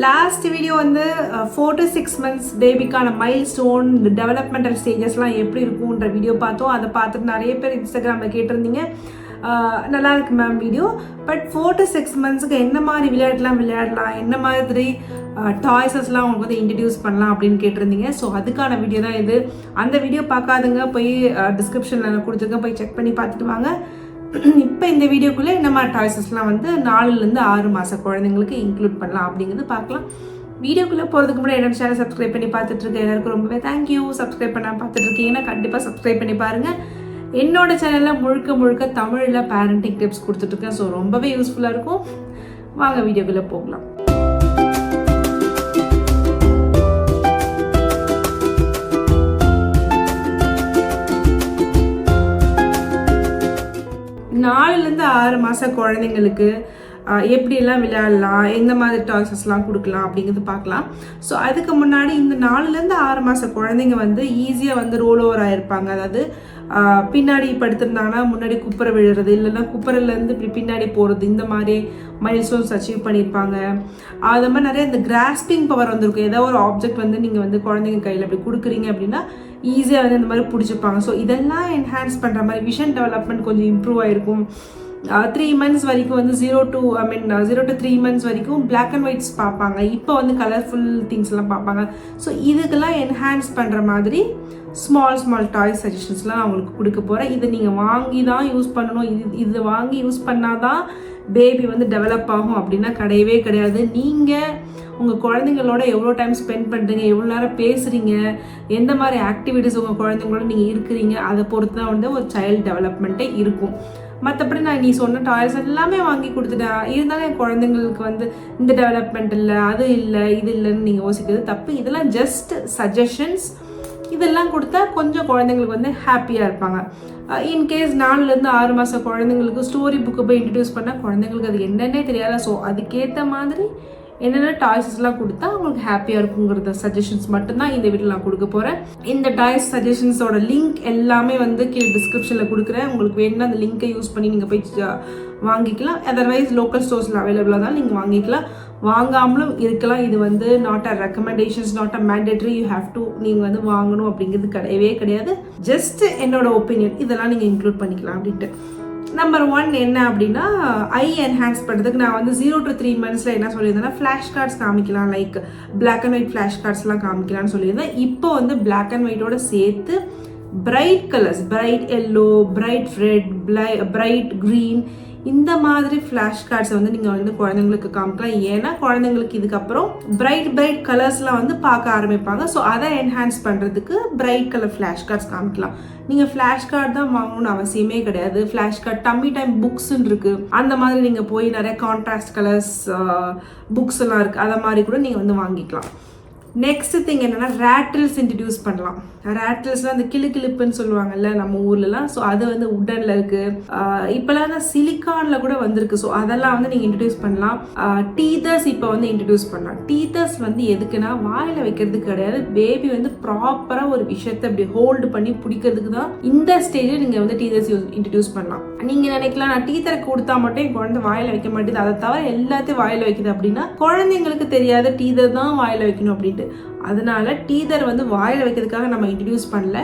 Last video வந்து 4 to 6 months பேபிக்கான milestone developmental ஸ்டேஜஸ்லாம் எப்படி இருக்கும்ன்ற வீடியோ பார்த்தோம். அதை பார்த்துட்டு நிறைய பேர் இன்ஸ்டாகிராமில் கேட்டிருந்தீங்க. நல்லா இருக்கு மேம் வீடியோ. பட் 4 to 6 monthsக்கு என்ன மாதிரி விளையாடலாம், என்ன மாதிரி டாய்ஸஸ்லாம் உங்களுக்கு வந்து இன்ட்ரடியூஸ் பண்ணலாம் அப்படின்னு கேட்டிருந்தீங்க. ஸோ அதுக்கான வீடியோ தான் இது. அந்த வீடியோ பார்க்காதுங்க போய் டிஸ்கிரிப்ஷனில் கொடுத்துருக்கேன், போய் செக் பண்ணி பார்த்துட்டு வாங்க. இப்போ இந்த வீடியோக்குள்ளே என்ன மாதிரி டாய்ஸஸ்லாம் வந்து 4 to 6 மாத குழந்தைங்களுக்கு இன்க்ளூட் பண்ணலாம் அப்படிங்கிறது பார்க்கலாம். வீடியோக்குள்ளே போகிறதுக்கு முன்னாடி என்னோட சேனல் சப்ஸ்கிரைப் பண்ணி பார்த்துட்டு இருக்கேன். எல்லாருக்கும் ரொம்பவே தேங்க்யூ. சப்ஸ்கிரைப் பண்ணால் பார்த்துட்டு இருக்கீங்கன்னா கண்டிப்பாக சப்ஸ்கிரைப் பண்ணி பாருங்கள். என்னோட சேனலில் முழுக்க தமிழில் பேரண்டிங் டிப்ஸ் கொடுத்துட்ருக்கேன். ஸோ ரொம்பவே யூஸ்ஃபுல்லாக இருக்கும். வாங்க வீடியோக்குள்ளே போகலாம். நாலுலேருந்து 6 மாத குழந்தைங்களுக்கு எப்படியெல்லாம் விளையாடலாம், எந்த மாதிரி டாய்ஸஸ்லாம் கொடுக்கலாம் அப்படிங்கிறது பார்க்கலாம். ஸோ அதுக்கு முன்னாடி இந்த 4 to 6 மாத குழந்தைங்க வந்து ஈஸியாக வந்து ரோல் ஓவர் ஆகிருப்பாங்க. அதாவது பின்னாடி படுத்திருந்தாங்கன்னா முன்னாடி குப்புற விழுறது, இல்லைன்னா குப்புறலேருந்து இப்படி பின்னாடி போகிறது, இந்த மாதிரி மைல் ஸ்டோன்ஸ் அச்சீவ் பண்ணியிருப்பாங்க. அது மாதிரி நிறைய இந்த கிராஸ்பிங் பவர் வந்திருக்கும். ஏதோ ஒரு ஆப்ஜெக்ட் வந்து நீங்கள் வந்து குழந்தைங்க கையில் அப்படி கொடுக்குறீங்க அப்படின்னா ஈஸியாக வந்து இந்த மாதிரி பிடிச்சிப்பாங்க. ஸோ இதெல்லாம் என்ஹான்ஸ் பண்ணுற மாதிரி விஷன் டெவலப்மெண்ட் கொஞ்சம் இம்ப்ரூவ் ஆகிருக்கும். 3 months வரைக்கும் வந்து 0 to 3 months வரைக்கும் பிளாக் அண்ட் ஒயிட்ஸ் பார்ப்பாங்க. இப்போ வந்து கலர்ஃபுல் திங்ஸ்லாம் பார்ப்பாங்க. ஸோ இதுக்கெல்லாம் என்ஹான்ஸ் பண்ணுற மாதிரி ஸ்மால் டாய் சஜஷன்ஸ்லாம் நான் உங்களுக்கு கொடுக்க போகிறேன். இதை நீங்கள் வாங்கி தான் யூஸ் பண்ணணும். இது வாங்கி யூஸ் பண்ணால் தான் பேபி வந்து டெவலப் ஆகும் அப்படின்னா கிடையவே கிடையாது. நீங்கள் உங்கள் குழந்தைங்களோட எவ்வளோ டைம் ஸ்பெண்ட் பண்ணுறீங்க, எவ்வளோ நேரம் பேசுகிறீங்க, எந்த மாதிரி ஆக்டிவிட்டீஸ் உங்கள் குழந்தைங்களோட நீங்கள் இருக்கிறீங்க, அதை பொறுத்து தான் வந்து ஒரு சைல்டு டெவலப்மெண்ட்டே இருக்கும். மற்றபடி நான் நீ சொன்ன டாய்ஸ் எல்லாமே வாங்கி கொடுத்துட்டேன், இருந்தாலும் என் குழந்தைங்களுக்கு வந்து இந்த டெவலப்மெண்ட் இல்லை, அது இல்லை, இது இல்லைன்னு நீங்கள் யோசிக்கிறது தப்பு. இதெல்லாம் ஜஸ்ட் சஜஷன்ஸ். இதெல்லாம் கொடுத்தா கொஞ்சம் குழந்தைங்களுக்கு வந்து ஹாப்பியாக இருப்பாங்க. இன்கேஸ் 4 to 6 மாத குழந்தைங்களுக்கு ஸ்டோரி புக்கு போய் இன்ட்ரடியூஸ் பண்ணால் குழந்தைங்களுக்கு அது என்னன்னே தெரியாது. ஸோ அதுக்கேற்ற மாதிரி என்னென்ன டாய்ஸஸ்லாம் கொடுத்தா அவங்களுக்கு ஹாப்பியாக இருக்குங்கிறத சஜஷன்ஸ் மட்டும்தான் இந்த வீட்டில் நான் கொடுக்க போகிறேன். இந்த டாய்ஸ் சஜஷன்ஸோட லிங்க் எல்லாமே வந்து கீழே டிஸ்கிரிப்ஷனில் கொடுக்குறேன். உங்களுக்கு வேணும்னா அந்த லிங்கை யூஸ் பண்ணி நீங்கள் போய் வாங்கிக்கலாம். அதர்வைஸ் லோக்கல் ஸ்டோர்ஸில் அவைலபிளாக தான் நீங்கள் வாங்கிக்கலாம், வாங்காமலும் இருக்கலாம். இது வந்து not a recommendations, not a mandatory you have to நீங்கள் வந்து வாங்கணும் அப்படிங்கிறது கிடையவே கிடையாது. ஜஸ்ட் என்னோட ஒப்பீனியன், இதெல்லாம் நீங்கள் இன்க்ளூட் பண்ணிக்கலாம் அப்படின்ட்டு. நம்பர் 1 என்ன அப்படின்னா, ஐ என்ஹான்ஸ் பண்ணுறதுக்கு நான் வந்து 0 to 3 months என்ன சொல்லியிருந்தேன்னா ஃப்ளாஷ் கார்ட்ஸ் காமிக்கலாம், like black and white flash கார்ட்ஸ்லாம் காமிக்கலாம்னு சொல்லியிருந்தேன். இப்போ வந்து பிளாக் அண்ட் ஒயிட்டோட சேர்த்து bright colors, bright yellow, bright red, bright green, இந்த மாதிரி ஃப்ளாஷ் கார்ட்ஸை வந்து நீங்கள் வந்து குழந்தைங்களுக்கு காமிக்கலாம். ஏன்னா குழந்தைங்களுக்கு இதுக்கப்புறம் பிரைட் கலர்ஸ்லாம் வந்து பார்க்க ஆரம்பிப்பாங்க. ஸோ அதை என்ஹான்ஸ் பண்ணுறதுக்கு பிரைட் கலர் ஃப்ளாஷ் கார்ட்ஸ் காமிக்கலாம். நீங்கள் ஃப்ளாஷ் கார்டு தான் வாங்கணும்னு அவசியமே கிடையாது. ஃப்ளாஷ் கார்டு டம்மி டைம் புக்ஸ்ன்னு இருக்குது, அந்த மாதிரி நீங்கள் போய் நிறைய கான்ட்ராஸ்ட் கலர்ஸ் புக்ஸ் எல்லாம் இருக்குது, அதை மாதிரி கூட நீங்கள் வந்து வாங்கிக்கலாம். நெக்ஸ்ட் திங் என்னன்னா, ரேட்டில்ஸ் இன்ட்ரடியூஸ் பண்ணலாம். ரேட்டில்ஸ்லாம் அந்த கிளுப்புன்னு சொல்லுவாங்கல்ல நம்ம ஊர்லலாம். ஸோ அது வந்து உட்டன்ல இருக்கு, இப்போலாம் சிலிக்கான்ல கூட வந்திருக்கு. ஸோ அதெல்லாம் வந்து நீங்கள் இன்ட்ரடியூஸ் பண்ணலாம். டீதர்ஸ் இப்போ வந்து இன்ட்ரடியூஸ் பண்ணலாம். டீதர்ஸ் வந்து எதுக்குன்னா வாயில் வைக்கிறதுக்கு கிடையாது, பேபி வந்து ப்ராப்பராக ஒரு விஷயத்தை அப்படி ஹோல்டு பண்ணி பிடிக்கிறதுக்கு தான் இந்த ஸ்டேஜில் நீங்கள் வந்து டீதர்ஸ் இன்ட்ரடியூஸ் பண்ணலாம். நீங்கள் நினைக்கலாம் நான் டீதரை கொடுத்தா மட்டும் என் குழந்தை வாயில் வைக்க மாட்டேது, அதை தவிர எல்லாத்தையும் வாயில் வைக்குது அப்படின்னா குழந்தைங்களுக்கு தெரியாத டீதர் தான் வாயில் வைக்கணும் அப்படின்ட்டு. அதனால டீதர் வந்து வாயில் வைக்கிறதுக்காக நம்ம இன்ட்ரடியூஸ் பண்ணல.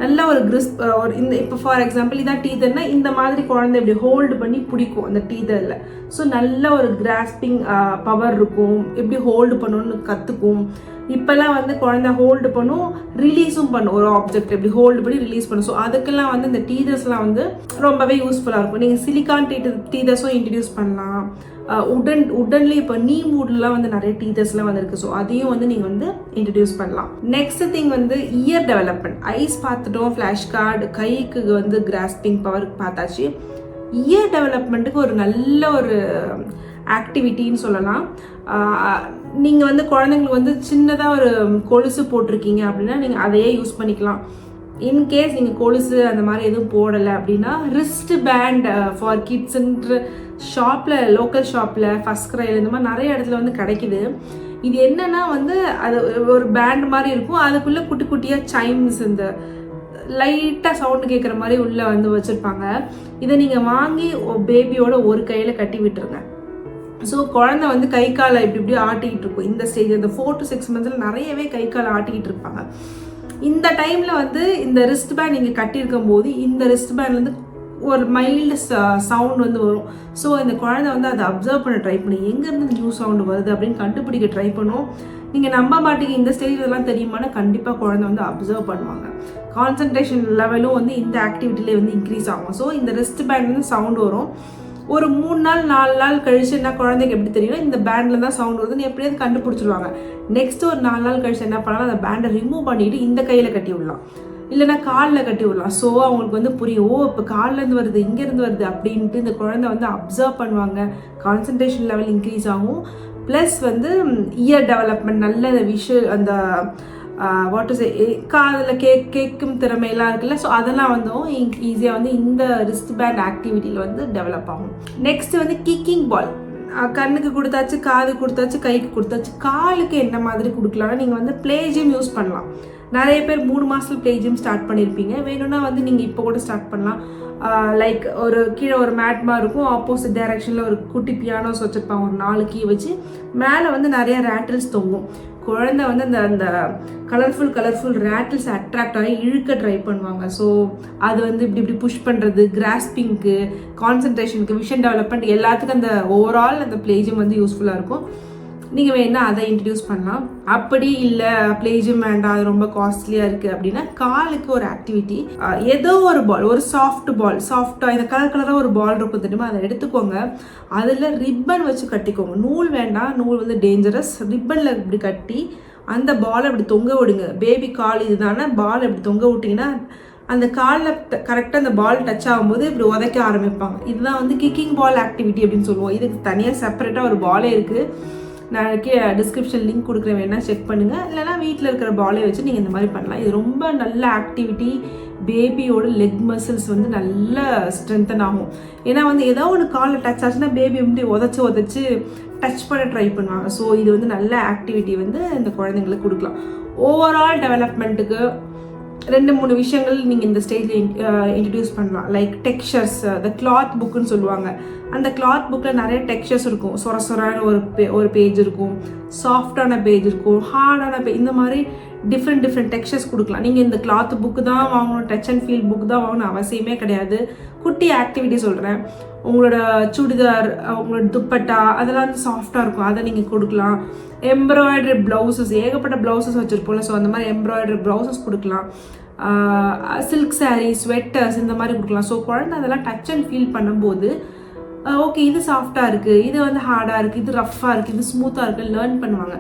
நல்ல ஒரு கிறிஸ்ப் ஒரு இந்த இப்போ ஃபார் எக்ஸாம்பிள் இதான் டீதர்னா இந்த மாதிரி குழந்தை இப்படி ஹோல்டு பண்ணி பிடிக்கும் அந்த டீதரில். ஸோ நல்ல ஒரு கிராஸ்பிங் பவர் இருக்கும், எப்படி ஹோல்டு பண்ணணும்னு கற்றுக்கும். இப்போல்லாம் வந்து குழந்தை ஹோல்டு பண்ணும், ரிலீஸும் பண்ணும், ஒரு ஆப்ஜெக்ட் எப்படி ஹோல்டு பண்ணி ரிலீஸ் பண்ணும். ஸோ அதுக்கெல்லாம் வந்து இந்த டீதர்ஸ்லாம் வந்து ரொம்பவே யூஸ்ஃபுல்லாக இருக்கும். நீங்கள் சிலிக்கான் டீதர்ஸும் இன்ட்ரடியூஸ் பண்ணலாம். உடன்லேயே இப்போ நீம்வுட்லாம் வந்து நிறைய டீதர்ஸ்லாம் வந்துருக்கு. ஸோ அதையும் வந்து நீங்கள் வந்து இன்ட்ரடியூஸ் பண்ணலாம். நெக்ஸ்ட் திங் வந்து இயர் டெவலப்மெண்ட். ஐஸ் பார்த்துட்டோம், ஃப்ளாஷ் கார்டு, கைக்கு வந்து கிராஸ்பிங் பவர் பார்த்தாச்சு. இயர் டெவலப்மெண்ட்டுக்கு ஒரு நல்ல ஒரு ஆக்டிவிட்டின்னு சொல்லலாம். நீங்கள் வந்து குழந்தைங்களுக்கு வந்து சின்னதாக ஒரு கொலுசு போட்டிருக்கீங்க அப்படின்னா நீங்கள் அதையே யூஸ் பண்ணிக்கலாம். இன்கேஸ் நீங்கள் கொலுசு அந்த மாதிரி எதுவும் போடலை அப்படின்னா ரிஸ்ட் பேண்ட் ஃபார் கிட்ஸுன்ற ஷாப்பில், லோக்கல் ஷாப்பில், ஃபர்ஸ்ட் கிரையில் இந்த மாதிரி நிறைய இடத்துல வந்து கிடைக்குது. இது என்னன்னா வந்து அது ஒரு பேண்ட் மாதிரி இருக்கும், அதுக்குள்ளே குட்டி குட்டியாக சைம்ஸ், இந்த லைட்டாக சவுண்டு கேட்குற மாதிரி உள்ளே வந்து வச்சுருப்பாங்க. இதை நீங்கள் வாங்கி பேபியோட ஒரு கையில் கட்டி விட்டுருங்க. ஸோ குழந்தை வந்து கை காலை இப்படி ஆட்டிக்கிட்டு இருக்கும் இந்த ஸ்டேஜ். இந்த 4 to 6 மந்த்ஸில் நிறையவே கை காலை ஆட்டிக்கிட்டு இருப்பாங்க. இந்த டைமில் வந்து இந்த ரிஸ்ட் பேண்ட் நீங்கள் கட்டியிருக்கும் போது இந்த ரிஸ்ட் பேண்ட்லேருந்து ஒரு மைல்டு சவுண்ட் வந்து வரும். ஸோ இந்த குழந்தை வந்து அதை அப்சர்வ் பண்ண ட்ரை பண்ணி எங்கேருந்து நியூ சவுண்டு வருது அப்படின்னு கண்டுபிடிக்க ட்ரை பண்ணும். நீங்கள் நம்ப மாட்டீங்க, இந்த ஸ்டேஜ் இதெல்லாம் தெரியுமானா கண்டிப்பாக குழந்தை வந்து அப்சர்வ் பண்ணுவாங்க. கான்சன்ட்ரேஷன் லெவலும் வந்து இந்த ஆக்டிவிட்டிலே வந்து இன்க்ரீஸ் ஆகும். ஸோ இந்த ரிஸ்ட் பேண்ட் வந்து சவுண்ட் வரும். ஒரு 3 நாள் 4 நாள் கழிச்சு என்ன குழந்தைக்கு எப்படி தெரியும் இந்த பேண்டில் தான் சவுண்ட் வருதுன்னு எப்படியாவது கண்டுபிடிச்சிருவாங்க. நெக்ஸ்ட் ஒரு 4 நாள் கழிச்சு என்ன பண்ணலாம், அந்த பேண்டை ரிமூவ் பண்ணிட்டு இந்த கையில் கட்டி விடலாம், இல்லைன்னா காலில் கட்டி விடலாம். ஸோ அவங்களுக்கு வந்து புரியும், ஓ இப்போ காலிலேருந்து வருது இங்கேருந்து வருது அப்படின்ட்டு இந்த குழந்தை வந்து அப்சர்வ் பண்ணுவாங்க. கான்சன்ட்ரேஷன் லெவல் இன்க்ரீஸ் ஆகும். ப்ளஸ் வந்து இயர் டெவலப்மெண்ட் நல்ல அந்த வாட் டு சே காதில் கேட்கும் திறமையெல்லாம் இருக்குல்ல, ஸோ அதெல்லாம் வந்து ஈஸியாக வந்து இந்த ரிஸ்ட் பேண்ட் ஆக்டிவிட்டியில் வந்து டெவலப் ஆகும். நெக்ஸ்ட் வந்து கிக்கிங் பால். கண்ணுக்கு கொடுத்தாச்சு, காது கொடுத்தாச்சு, கைக்கு கொடுத்தாச்சு. காலுக்கு என்ன மாதிரி கொடுக்கலாம்னா நீங்கள் வந்து ப்ளே ஜிம் யூஸ் பண்ணலாம். நிறைய பேர் 3 மாதத்தில் ப்ளே ஜிம் ஸ்டார்ட் பண்ணியிருப்பீங்க. வேணும்னா வந்து நீங்கள் இப்போ கூட ஸ்டார்ட் பண்ணலாம். லைக் ஒரு கீழே ஒரு மேட் மாதிரி இருக்கும், ஆப்போசிட் டைரக்ஷனில் ஒரு குட்டி பியானோஸ் வச்சுருப்பாங்க, ஒரு 4 கீ வச்சு. மேலே வந்து நிறைய ரேட்டில்ஸ் தொங்கும். குழந்தை வந்து அந்த கலர்ஃபுல் ரேட்டில்ஸ் அட்ராக்ட் ஆகி இழுக்க ட்ரை பண்ணுவாங்க. ஸோ அது வந்து இப்படி புஷ் பண்ணுறது, கிராஸ்பிங்க்கு, கான்சன்ட்ரேஷனுக்கு, விஷன் டெவலப்மெண்ட் எல்லாத்துக்கும் அந்த ஓவரால் அந்த ப்ளே ஜிம் வந்து யூஸ்ஃபுல்லாக இருக்கும். நீங்கள் வேணால் அதை இன்ட்ரடியூஸ் பண்ணலாம். அப்படி இல்லை ப்ளே ஜிம் வேண்டாம், அது ரொம்ப காஸ்ட்லியாக இருக்குது அப்படின்னா காலுக்கு ஒரு ஆக்டிவிட்டி, ஏதோ ஒரு பால், ஒரு சாஃப்டாக இந்த கலராக ஒரு பால் இருக்கும் தெரியுமா, அதை எடுத்துக்கோங்க. அதில் ரிப்பன் வச்சு கட்டிக்கோங்க. நூல் வேண்டாம், நூல் வந்து டேஞ்சரஸ். ரிப்பனில் இப்படி கட்டி அந்த பாலை இப்படி தொங்க விடுங்க. பேபி கால் இதுதானே, பால் இப்படி தொங்க விட்டிங்கன்னா அந்த காலில் கரெக்டாக அந்த பால் டச் ஆகும்போது இப்படி உதைக்க ஆரம்பிப்பாங்க. இதுதான் வந்து கிக்கிங் பால் ஆக்டிவிட்டி அப்படின்னு சொல்லுவோம். இதுக்கு தனியாக செப்பரேட்டாக ஒரு பாலே இருக்குது. நாளைக்கு டிஸ்கிரிப்ஷன் லிங்க் கொடுக்குறேன், வேணா செக் பண்ணுங்கள். இல்லைனா வீட்டில் இருக்கிற பாலே வச்சு நீங்கள் இந்த மாதிரி பண்ணலாம். இது ரொம்ப நல்ல ஆக்டிவிட்டி. பேபியோட லெக் மசில்ஸ் வந்து நல்ல ஸ்ட்ரென்தன் ஆகும். ஏன்னா வந்து ஏதோ ஒன்று காலில் டச் ஆச்சுன்னா பேபி வந்து உதச்சி டச் பண்ண ட்ரை பண்ணுவாங்க. ஸோ இது வந்து நல்ல ஆக்டிவிட்டி வந்து இந்த குழந்தைங்களுக்கு கொடுக்கலாம். ஓவரால் டெவலப்மெண்ட்டுக்கு 2-3 விஷயங்கள் நீங்கள் இந்த ஸ்டேஜில் இன்ட்ரடியூஸ் பண்ணலாம். லைக் டெக்ஸ்சர்ஸ், த கிளாத் புக்குன்னு சொல்லுவாங்க. அந்த கிளாத் புக்கில் நிறைய டெக்ஸ்சர்ஸ் இருக்கும். சொரான ஒரு பேஜ் இருக்கும், சாஃப்டான பேஜ் இருக்கும், ஹார்டான இந்த மாதிரி டிஃப்ரெண்ட் டெக்ஸ்சர்ஸ் கொடுக்கலாம். நீங்கள் இந்த கிளாத் புக்கு தான் வாங்கணும், டச் அண்ட் ஃபீல் புக் தான் வாங்கணும் அவசியமே கிடையாது. குட்டி ஆக்டிவிட்டி சொல்கிறேன். உங்களோட சுடிதார், உங்களோட துப்பட்டா அதெல்லாம் வந்து சாஃப்டாக இருக்கும், அதை நீங்கள் கொடுக்கலாம். எம்ப்ராய்டரி ப்ளவுசஸ், ஏகப்பட்ட ப்ளவுசஸ் வச்சுருப்போம்ல, ஸோ அந்த மாதிரி எம்ப்ராய்டரி ப்ளவுசஸ் கொடுக்கலாம். சில்க் சாரீ, ஸ்வெட்டர்ஸ் இந்த மாதிரி கொடுக்கலாம். ஸோ குழந்தை அதெல்லாம் டச் அண்ட் ஃபீல் பண்ணும்போது ஓகே இது சாஃப்டாக இருக்குது, இது வந்து ஹார்டாக இருக்குது, இது ரஃப்பாக இருக்குது, இது ஸ்மூத்தாக இருக்குது லேர்ன் பண்ணுவாங்க.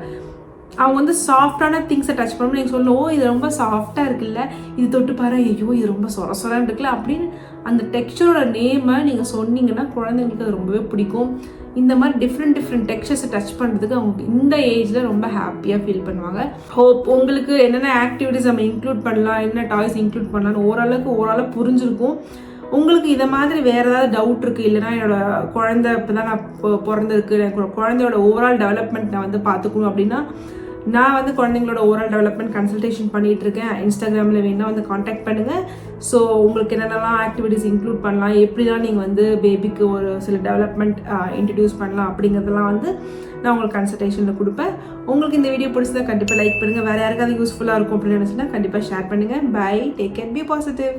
அவங்க வந்து சாஃப்டான திங்ஸை டச் பண்ணும்போது நீங்கள் சொல்லணும், ஓ இது ரொம்ப சாஃப்டாக இருக்குல்ல, இது தொட்டு பாரு, ஐயோ இது ரொம்ப சொரன்னு இருக்குல்ல அப்படின்னு அந்த டெக்ஸ்சரோட நேமை நீங்கள் சொன்னீங்கன்னா குழந்தைங்களுக்கு அது ரொம்பவே பிடிக்கும். இந்த மாதிரி டிஃப்ரெண்ட் டெக்ஸ்சர்ஸை டச் பண்ணுறதுக்கு அவங்க இந்த ஏஜில் ரொம்ப ஹாப்பியாக ஃபீல் பண்ணுவாங்க. ஹோப் உங்களுக்கு என்னென்ன ஆக்டிவிட்டிஸ் நம்ம இன்க்ளூட் பண்ணலாம், என்ன டாய்ஸ் இன்க்ளூட் பண்ணலாம்னு ஓரளவு புரிஞ்சிருக்கும். உங்களுக்கு இதை மாதிரி வேறு ஏதாவது டவுட் இருக்குது, இல்லைனா என்னோடய குழந்தை இப்போ தான் நான் பிறந்திருக்கு, எனக்கு குழந்தையோட ஓவரால் டெவலப்மெண்ட் நான் வந்து பார்த்துக்கணும் அப்படின்னா நான் வந்து குழந்தைங்களோட ஓவரால் டெவலப்மெண்ட் கன்சல்டேஷன் பண்ணிகிட்ருக்கேன். இன்ஸ்டாகிராமில் வேணால் வந்து காண்டாக்ட் பண்ணுங்கள். ஸோ உங்களுக்கு என்னென்னலாம் ஆக்டிவிட்டிஸ் இன்க்ளூட் பண்ணலாம், எப்படிலாம் நீங்கள் வந்து பேபிக்கு ஒரு சில டெவலப்மெண்ட் இன்ட்ரடியூஸ் பண்ணலாம் அப்படிங்கிறதெல்லாம் வந்து நான் உங்களுக்கு கன்சல்டேஷனில் கொடுப்பேன். உங்களுக்கு இந்த வீடியோ பிடிச்சதா கண்டிப்பாக லைக் பண்ணுங்கள். வேறு யாருக்காவது யூஸ்ஃபுல்லாக இருக்கும் அப்படின்னு நினச்சின்னா கண்டிப்பாக ஷேர் பண்ணுங்கள். Bye, take care, be positive.